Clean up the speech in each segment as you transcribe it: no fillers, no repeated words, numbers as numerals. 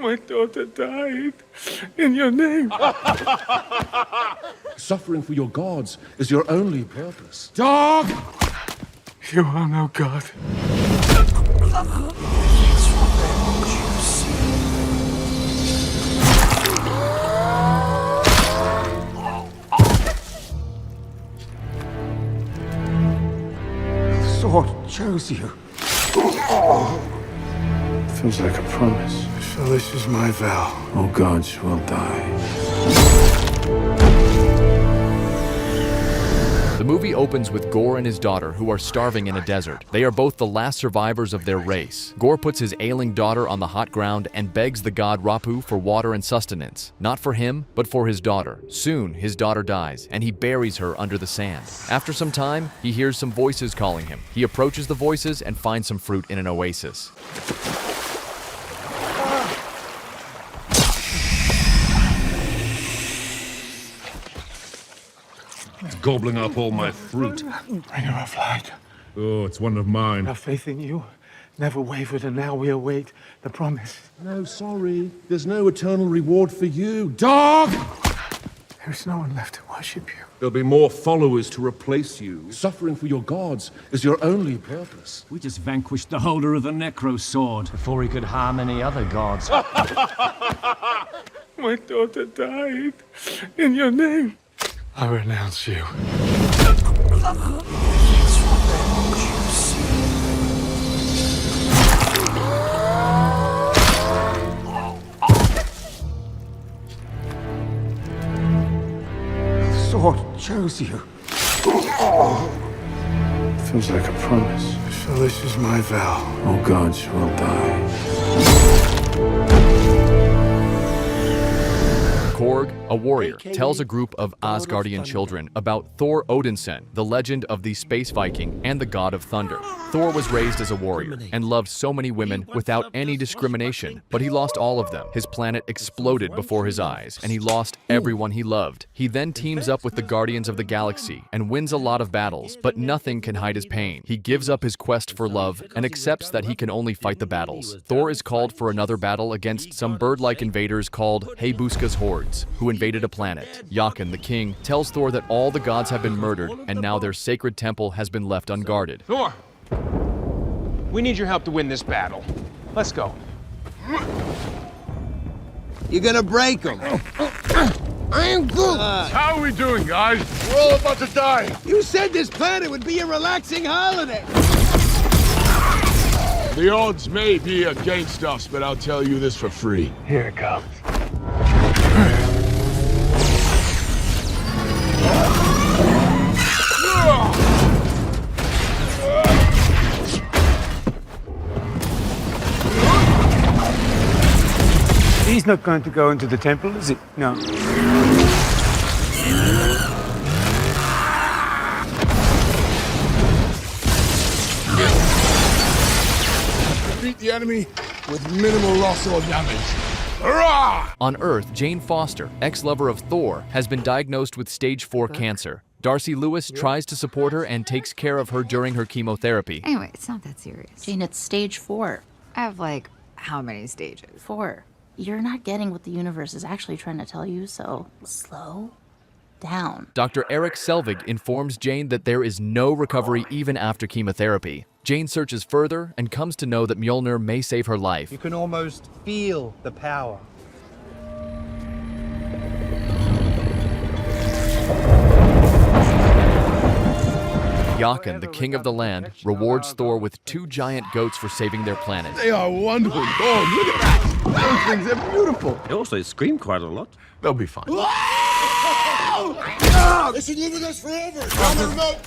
My daughter died in your name. Suffering for your gods is your only purpose. Dog! You are no god. The sword chose you. Feels like a promise. So this is my vow. All gods will die. The movie opens with Gorr and his daughter, who are starving in a desert. They are both the last survivors of their race. Gorr puts his ailing daughter on the hot ground and begs the god Rapu for water and sustenance. Not for him, but for his daughter. Soon, his daughter dies, and he buries her under the sand. After some time, he hears some voices calling him. He approaches the voices and finds some fruit in an oasis. It's gobbling up all my fruit. Bring her a flag. Oh, it's one of mine. Our faith in you never wavered, and now we await the promise. No, sorry. There's no eternal reward for you. Dog! There is no one left to worship you. There'll be more followers to replace you. Suffering for your gods is your only purpose. We just vanquished the holder of the Necro Sword before he could harm any other gods. My daughter died in your name. I renounce you. The sword chose you. Feels like a promise. So this is my vow. All gods will die. Korg, a warrior, tells a group of Asgardian children about Thor Odinson, the legend of the space Viking and the god of thunder. Thor was raised as a warrior and loved so many women without any discrimination, but he lost all of them. His planet exploded before his eyes, and he lost everyone he loved. He then teams up with the Guardians of the Galaxy and wins a lot of battles, but nothing can hide his pain. He gives up his quest for love and accepts that he can only fight the battles. Thor is called for another battle against some bird-like invaders called Hebuska's Horde, who invaded a planet. Jotun, the king, tells Thor that all the gods have been murdered and now their sacred temple has been left unguarded. Thor! We need your help to win this battle. Let's go. You're gonna break them. I am good. How are we doing, guys? We're all about to die. You said this planet would be a relaxing holiday. The odds may be against us, but I'll tell you this for free. Here it comes. He's not going to go into the temple, is he? No. Defeat the enemy with minimal loss or damage. Hurrah! On Earth, Jane Foster, ex-lover of Thor, has been diagnosed with stage 4 cancer. Darcy Lewis tries to support her and takes care of her during her chemotherapy. Anyway, it's not that serious. Jane, it's stage 4. I have, like, how many stages? 4. You're not getting what the universe is actually trying to tell you, so slow down. Dr. Eric Selvig informs Jane that there is no recovery even after chemotherapy. Jane searches further and comes to know that Mjolnir may save her life. You can almost feel the power. Jotun, the king of the land, rewards Thor with 2 giant goats for saving their planet. They are wonderful. Oh, look at that. Those things are beautiful. They also scream quite a lot. They'll be fine. They should live with us forever. On the remote.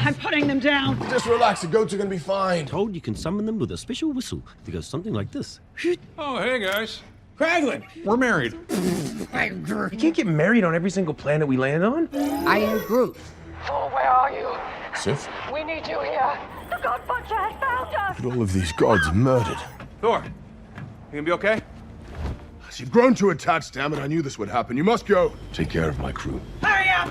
I'm putting them down. Just relax. The goats are going to be fine. Told you can summon them with a special whistle. It goes something like this. Oh, hey, guys. Kraglin! We're married. You can't get married on every single planet we land on. I am Groot. Thor, where are you? Sif? We need you here. The God Butcher has found us. All of these gods murdered. Thor, you gonna be okay? You've grown too attached, damn it. I knew this would happen. You must go. Take care of my crew. Hurry up!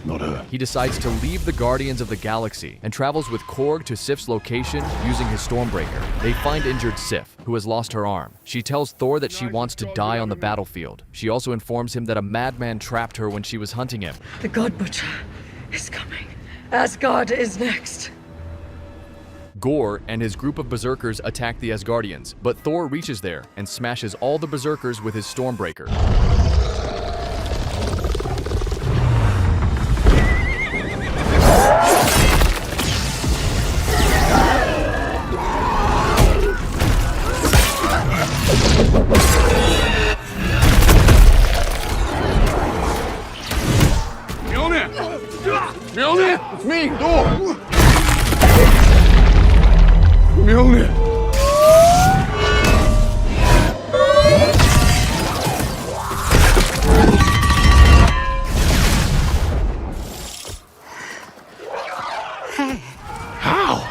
Not her. He decides to leave the Guardians of the Galaxy and travels with Korg to Sif's location using his Stormbreaker. They find injured Sif, who has lost her arm. She tells Thor that she wants to die on the battlefield. She also informs him that a madman trapped her when she was hunting him. The God Butcher is coming. Asgard is next. Gorr and his group of berserkers attack the Asgardians, but Thor reaches there and smashes all the berserkers with his Stormbreaker. Mjolnir! It's me, Thor! Mjolnir! Hey. How?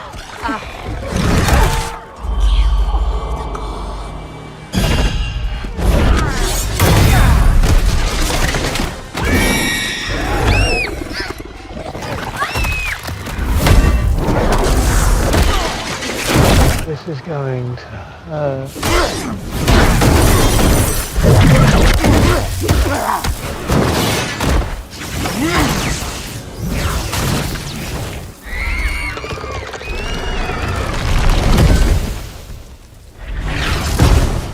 This is going to hurt.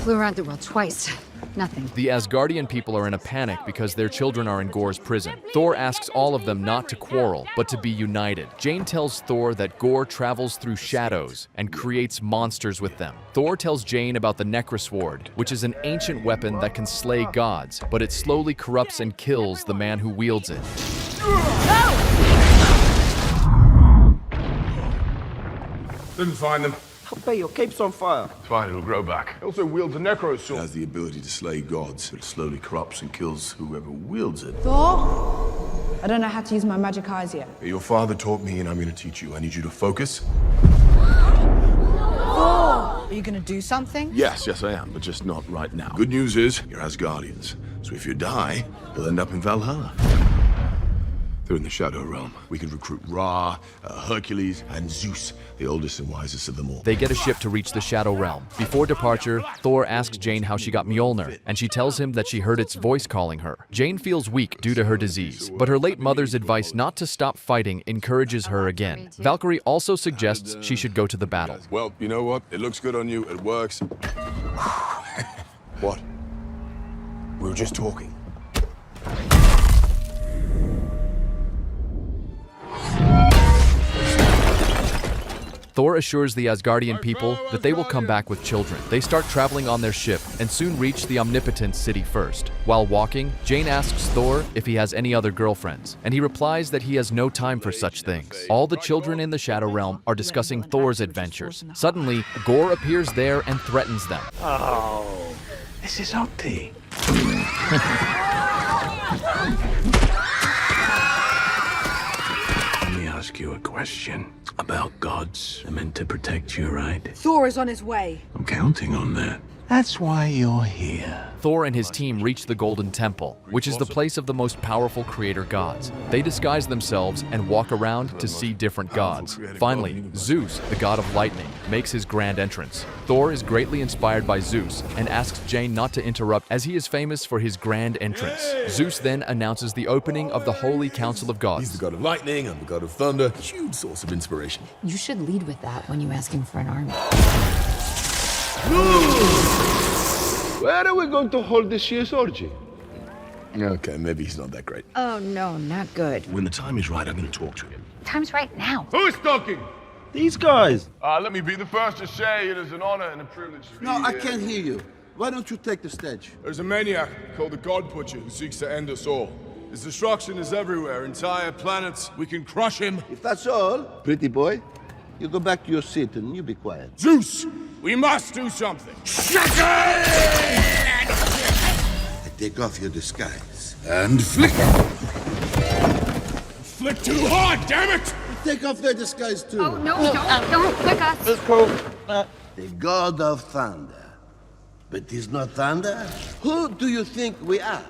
Flew around the world twice. Nothing. The Asgardian people are in a panic because their children are in Gorr's prison. Thor asks all of them not to quarrel, but to be united. Jane tells Thor that Gorr travels through shadows and creates monsters with them. Thor tells Jane about the Necrosword, which is an ancient weapon that can slay gods, but it slowly corrupts and kills the man who wields it. Didn't find them. Okay, your cape's on fire. It's fine, it'll grow back. It also wields a necro sword. It has the ability to slay gods, but it slowly corrupts and kills whoever wields it. Thor? I don't know how to use my magic eyes yet. Your father taught me, and I'm going to teach you. I need you to focus. Thor! Are you gonna do something? Yes, I am, but just not right now. Good news is, you're Asgardians. So if you die, you'll end up in Valhalla. They're in the Shadow Realm. We can recruit Ra, Hercules, and Zeus, the oldest and wisest of them all. They get a ship to reach the Shadow Realm. Before departure, Thor asks Jane how she got Mjolnir, and she tells him that she heard its voice calling her. Jane feels weak due to her disease, but her late mother's advice not to stop fighting encourages her again. Valkyrie also suggests she should go to the battle. Well, you know what? It looks good on you. It works. What? We were just talking. Thor assures the Asgardian people that they will come back with children. They start traveling on their ship and soon reach the Omnipotent city first. While walking, Jane asks Thor if he has any other girlfriends, and he replies that he has no time for such things. All the children in the Shadow Realm are discussing Thor's adventures. Suddenly, Gorr appears there and threatens them. Oh, this is ugly. Ask you a question about gods. They're meant to protect you, right? Thor is on his way. I'm counting on that. That's why you're here. Thor and his team reach the Golden Temple, which is the place of the most powerful creator gods. They disguise themselves and walk around to see different gods. Finally, Zeus, the god of lightning, makes his grand entrance. Thor is greatly inspired by Zeus and asks Jane not to interrupt as he is famous for his grand entrance. Zeus then announces the opening of the Holy Council of Gods. He's the god of lightning, I'm the god of thunder. Huge source of inspiration. You should lead with that when you ask him for an army. Where are we going to hold this year's orgy? Okay, maybe he's not that great. Oh no, not good. When the time is right, I'm going to talk to him. Time's right now. Who is talking? These guys. Let me be the first to say it is an honor and a privilege to be No, I here. can't hear you. Why don't you take the stage? There's a maniac called the God Butcher who seeks to end us all. His destruction is everywhere, entire planets. We can crush him. If that's all, pretty boy, you go back to your seat and you be quiet. Zeus, we must do something. Take off your disguise. And flick! Flick too hard, damn it! Take off their disguise too. Oh no, don't flick us. Let's go. The god of thunder. But he's not thunder? Who do you think we are?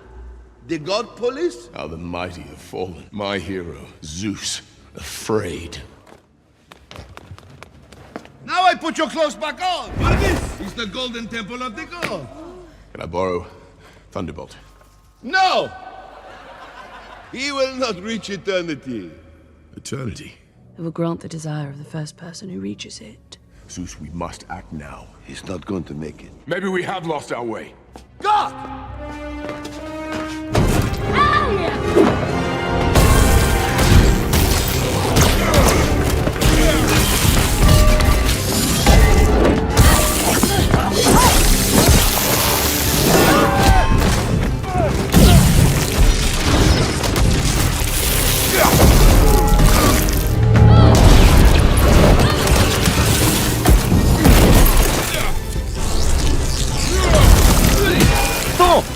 The god police? How the mighty have fallen. My hero, Zeus, afraid. Now I put your clothes back on! For this is the golden temple of the god. Can I borrow Thunderbolt? No! He will not reach eternity. Eternity? It will grant the desire of the first person who reaches it. Zeus, we must act now. He's not going to make it. Maybe we have lost our way. God!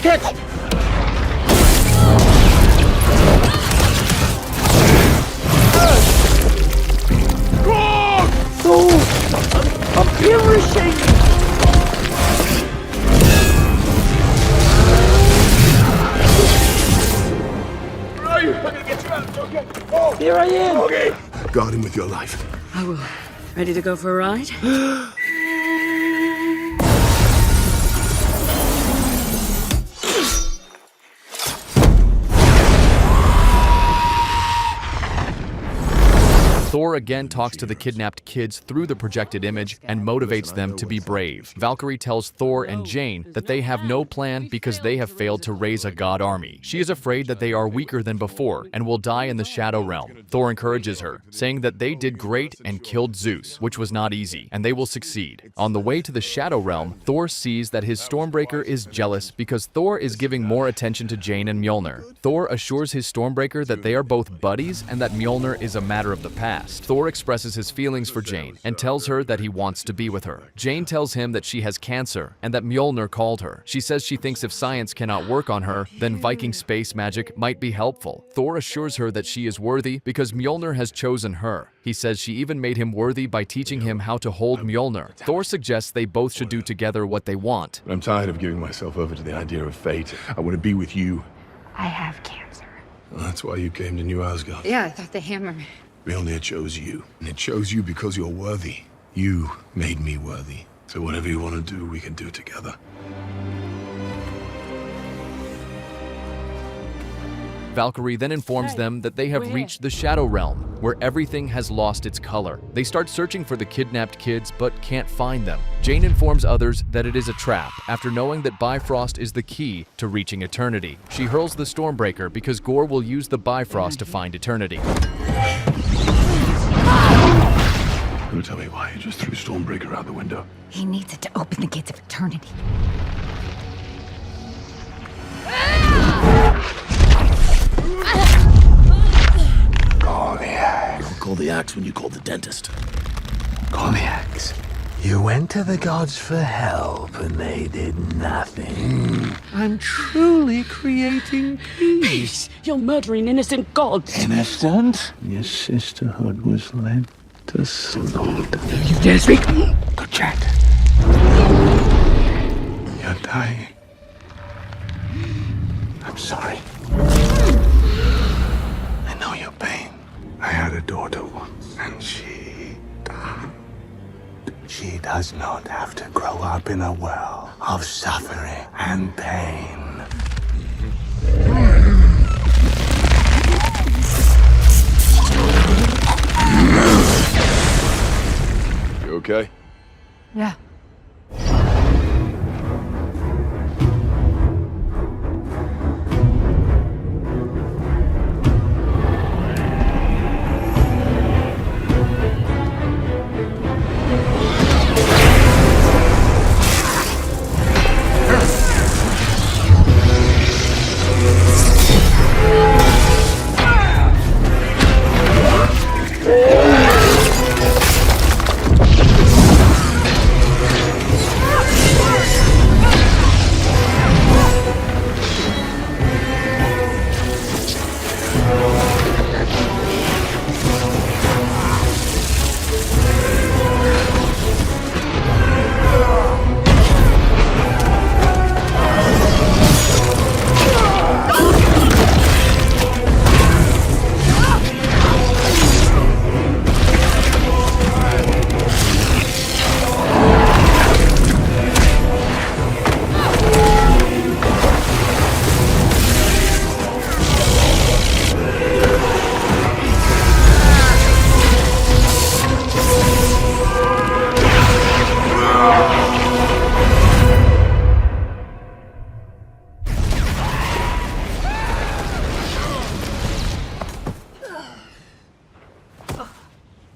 Catch! I'm perishing! Where are you? I'm gonna get you out. Okay. Here I am! Okay. Guard him with your life. I will. Ready to go for a ride? Thor again talks to the kidnapped kids through the projected image and motivates them to be brave. Valkyrie tells Thor and Jane that they have no plan because they have failed to raise a god army. She is afraid that they are weaker than before and will die in the Shadow Realm. Thor encourages her, saying that they did great and killed Zeus, which was not easy, and they will succeed. On the way to the Shadow Realm, Thor sees that his Stormbreaker is jealous because Thor is giving more attention to Jane and Mjolnir. Thor assures his Stormbreaker that they are both buddies and that Mjolnir is a matter of the past. Thor expresses his feelings for Jane and tells her that he wants to be with her. Jane tells him that she has cancer and that Mjolnir called her. She says she thinks if science cannot work on her, then Viking space magic might be helpful. Thor assures her that she is worthy because Mjolnir has chosen her. He says she even made him worthy by teaching him how to hold Mjolnir. Thor suggests they both should do together what they want. I'm tired of giving myself over to the idea of fate. I want to be with you. I have cancer. Well, that's why you came to New Asgard. Yeah, I thought the hammer. Mjolnir chose you, and it chose you because you're worthy. You made me worthy. So whatever you want to do, we can do together. Valkyrie then informs them that they have reached the Shadow Realm, where everything has lost its color. They start searching for the kidnapped kids, but can't find them. Jane informs others that it is a trap, after knowing that Bifrost is the key to reaching eternity. She hurls the Stormbreaker because Gorr will use the Bifrost to find eternity. Don't tell me why you just threw Stormbreaker out the window. He needs it to open the gates of eternity. Call the axe. Don't call the axe when you call the dentist. Call the axe. You went to the gods for help and they did nothing. I'm truly creating peace. You're murdering innocent gods. Innocent? Your sisterhood was led to slaughter. You dare speak? Good chat. You're dying. I'm sorry. I know your pain. I had a daughter once, and she died. She does not have to grow up in a world of suffering and pain. You okay? Yeah.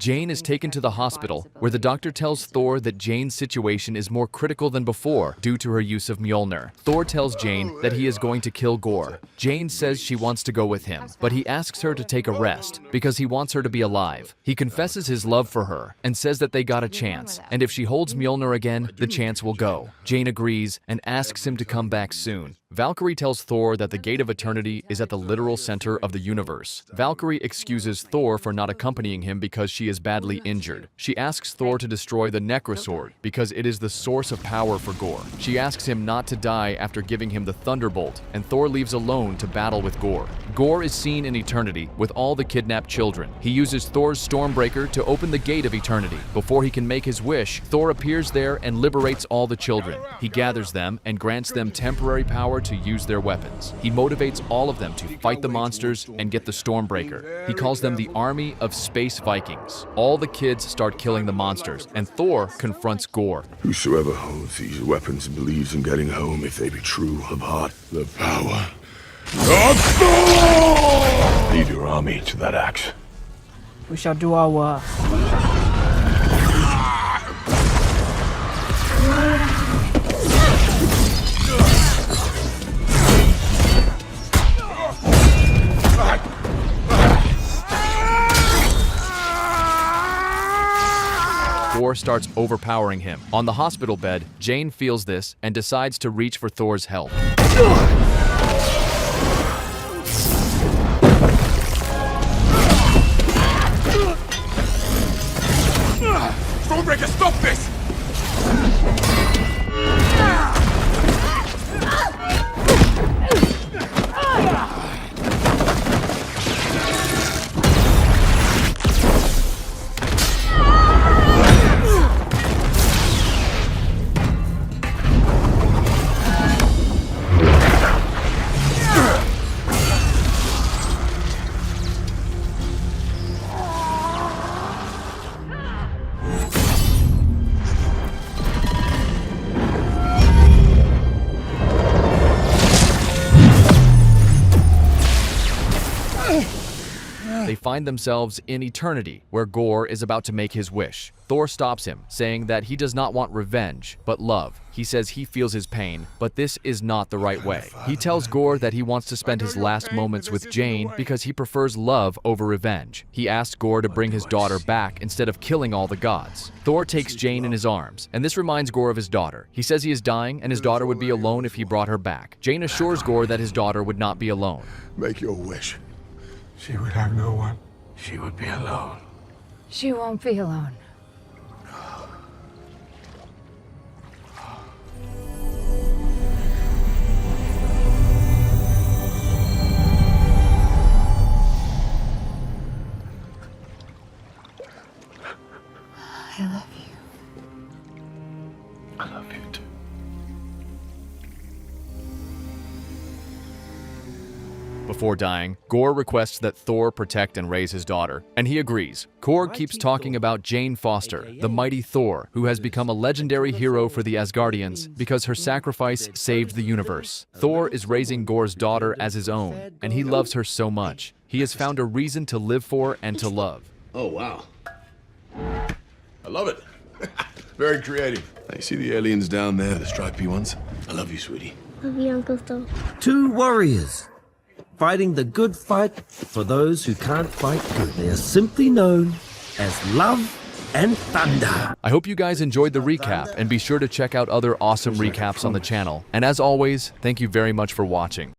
Jane is taken to the hospital, where the doctor tells Thor that Jane's situation is more critical than before due to her use of Mjolnir. Thor tells Jane that he is going to kill Gorr. Jane says she wants to go with him, but he asks her to take a rest because he wants her to be alive. He confesses his love for her and says that they got a chance, and if she holds Mjolnir again, the chance will go. Jane agrees and asks him to come back soon. Valkyrie tells Thor that the Gate of Eternity is at the literal center of the universe. Valkyrie excuses Thor for not accompanying him because she is badly injured. She asks Thor to destroy the Necrosword because it is the source of power for Gorr. She asks him not to die after giving him the Thunderbolt, and Thor leaves alone to battle with Gorr. Gorr is seen in Eternity with all the kidnapped children. He uses Thor's Stormbreaker to open the Gate of Eternity. Before he can make his wish, Thor appears there and liberates all the children. He gathers them and grants them temporary power to use their weapons. He motivates all of them to fight the monsters and get the Stormbreaker. He calls them the Army of Space Vikings. All the kids start killing the monsters, and Thor confronts Gorr. Whosoever holds these weapons and believes in getting home, if they be true of heart, the power of Thor! Lead your army to that axe. We shall do our work. Gorr starts overpowering him. On the hospital bed, Jane feels this and decides to reach for Thor's help. Stormbreaker, stop this! They find themselves in Eternity, where Gorr is about to make his wish. Thor stops him, saying that he does not want revenge, but love. He says he feels his pain, but this is not the right way. He tells Gorr that he wants to spend his last moments with Jane because he prefers love over revenge. He asks Gorr to bring his daughter back instead of killing all the gods. Thor takes Jane in his arms, and this reminds Gorr of his daughter. He says he is dying and his daughter would be alone if he brought her back. Jane assures Gorr that his daughter would not be alone. Make your wish. She would have no one. She would be alone. She won't be alone. I love you. I love you too. Before dying, Gorr requests that Thor protect and raise his daughter, and he agrees. Gorr keeps talking about Jane Foster, the mighty Thor, who has become a legendary hero for the Asgardians because her sacrifice saved the universe. Thor is raising Gorr's daughter as his own, and he loves her so much. He has found a reason to live for and to love. Oh, wow. I love it. Very creative. You see the aliens down there, the stripy ones? I love you, sweetie. Love you, Uncle Thor. Two warriors fighting the good fight for those who can't fight good. They are simply known as Love and Thunder. I hope you guys enjoyed the recap, and be sure to check out other awesome recaps on the channel. And as always, thank you very much for watching.